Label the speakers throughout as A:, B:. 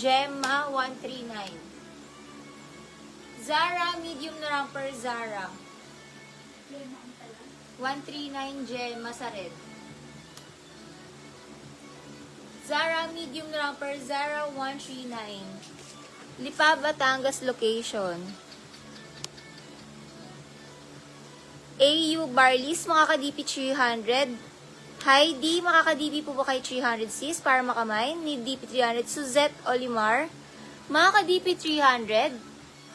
A: Gemma, 139. Zara, medium na lang per Zara. 139 Gemma sa red. Zara, medium na lang per Zara, 139. Lipa, Batangas location. AU Barleys, makaka-DP 300. Heidi, makaka-DP po ba kay 300 sis para makamay? Need DP 300. Suzette Olimar, makaka-DP 300.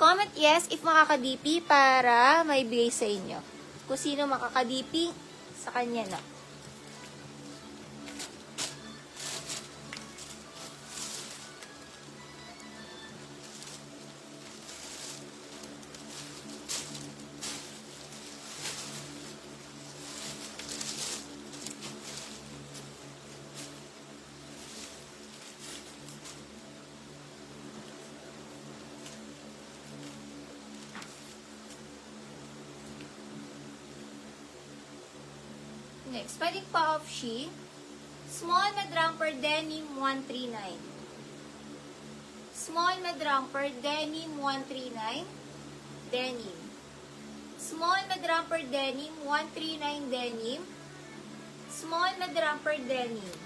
A: Comment yes if makaka-DP para may bigay sa inyo. Kung sino makaka-DP, sa kanya na. Next, pwedeng pa-off she. Small na romper denim, 139. Small na romper denim, 139. Denim. Small na romper denim, 139 denim. Small na romper denim.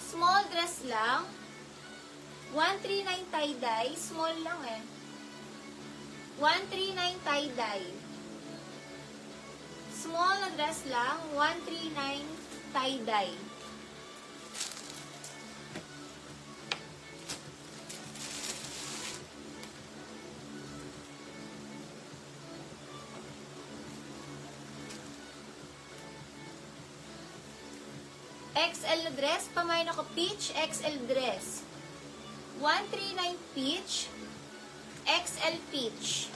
A: Small dress lang. 139 tie-dye. Small lang eh. 139 tie-dye. Small na dress lang, 139 tie-dye. XL na dress, pamain ako peach, XL dress. 139 peach, XL peach.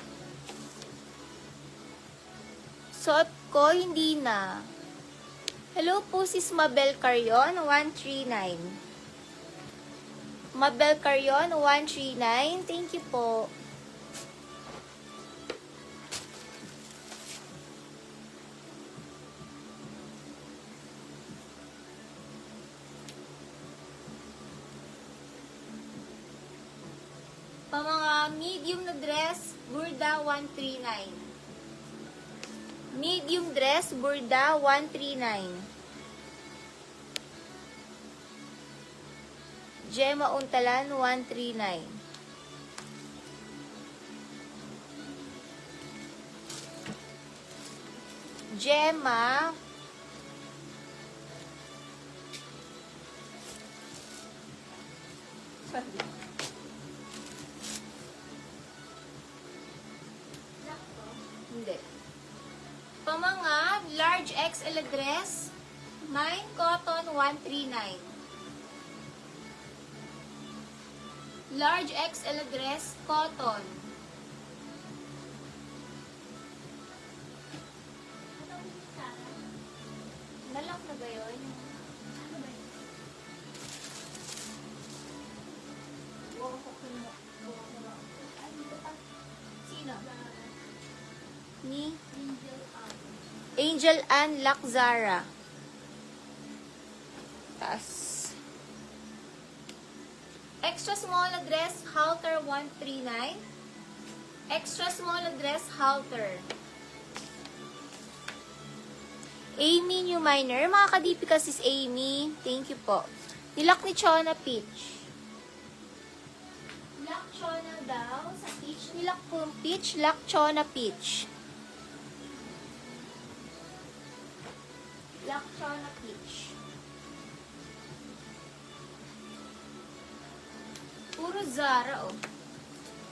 A: Suot ko, hindi na. Hello po, sis Mabel Carion, 139. Mabel Carion, 139. Thank you po. Pa mga medium na dress, Burda 139. Medium dress, Burda 139. Gemma Untalan 139. Gemma Hindi. Pamanga, large XL dress, mine cotton 139. Large XL dress, cotton. Nalak na ba yun? Sino? Ni? Angel Ann Lakzara. Taas. Extra small na dress, halter 139. Extra small na dress, halter. Amy New Minor. Mga kadipi ka sis Amy. Thank you po. Nilak ni Chona Peach. Lock Chona daw sa peach. Nilak po peach. Lock Chona Peach. Lock Chona Peach. Puro Zara, oh.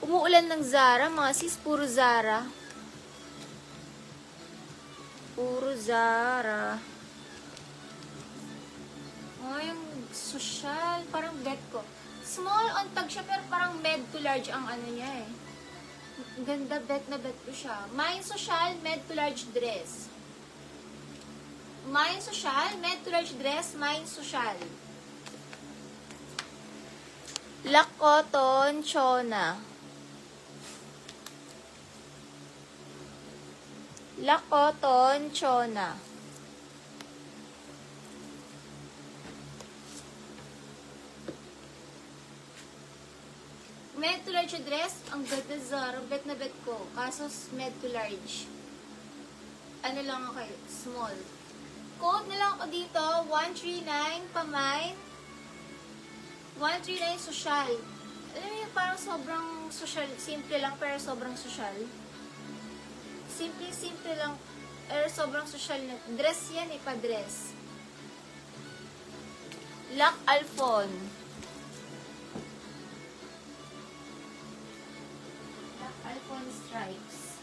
A: Umuulan ng Zara, mga sis. Puro Zara. Puro Zara. Oh, yung social. Parang bet ko. Small on tag siya, pero parang med to large ang ano niya eh. Ganda, bet na bet ko siya. Mine social, med to large dress. Mine social, med to large dress, mine social. Lock cotton, Chona. Lock cotton, Chona. Med to large dress, ang ganda Zara, bet na bet ko. Kaso med to large. Ano lang ako kayo, small. Code na lang ako dito, 139 pamine. 139 social. Alam mo yung parang sobrang social, simple lang pero sobrang social. Simple lang, pero sobrang social na. Dress yan eh, pa-dress. Lac Alphon. Lac Alphon stripes.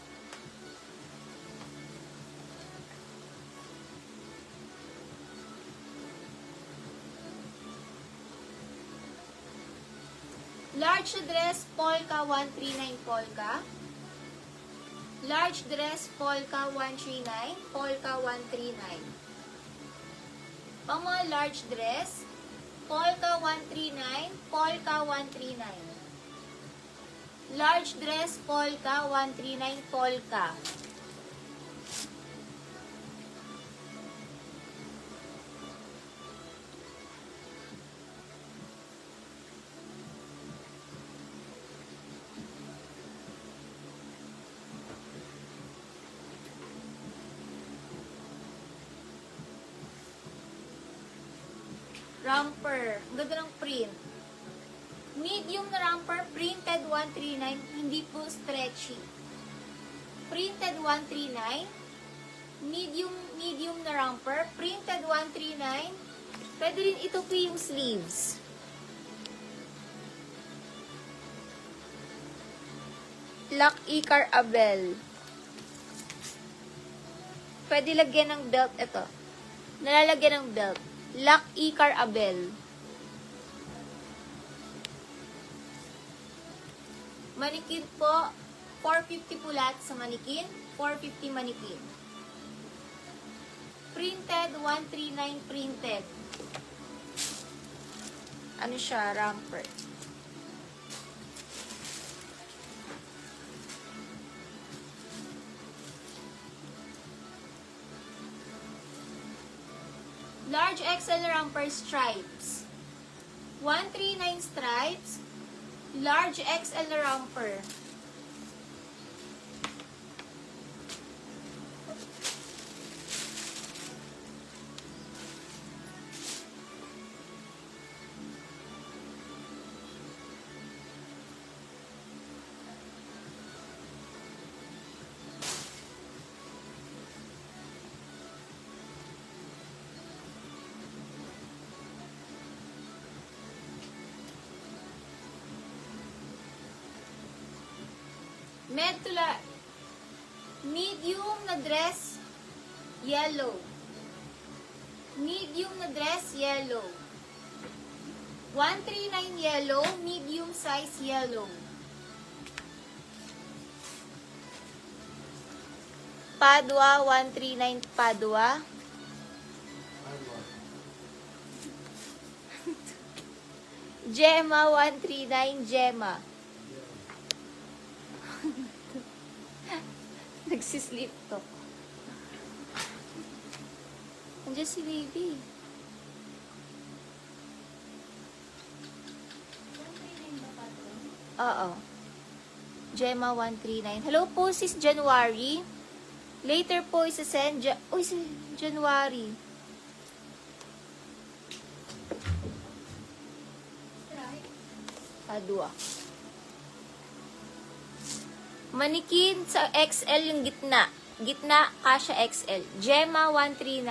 A: Large dress, polka, 139 polka. Large dress, polka, 139. Polka, 139. Pang mga large dress, polka, 139. Polka, 139. Large dress, polka, 139. Polka. Romper. Ang ganda ng print. Medium na romper, printed 139, hindi po stretchy. Printed 139. Medium na romper, printed 139. Pwede rin ito po yung sleeves. Lac Icar Abel. Pwede lagyan ng belt ito. Nalalagyan ng belt. Lac Icar Abel. Manikin po, 450 po lahat sa manikin, 450 manikin. Printed, 139 printed. Ano siya? Romper. Large XL romper stripes. 139 stripes. Large XL romper. Medium na dress, yellow. Medium na dress, yellow. 139 yellow, medium size yellow. Padua, 139 Padua. Gemma, 139 Gemma. Nagsisleep to. Andiyan si baby. Oo. Gemma 139. Hello po, sis January. Later po isa-send. Uy, si January. Padua. Manikin sa XL yung gitna. Gitna, kasya XL. Gemma 139.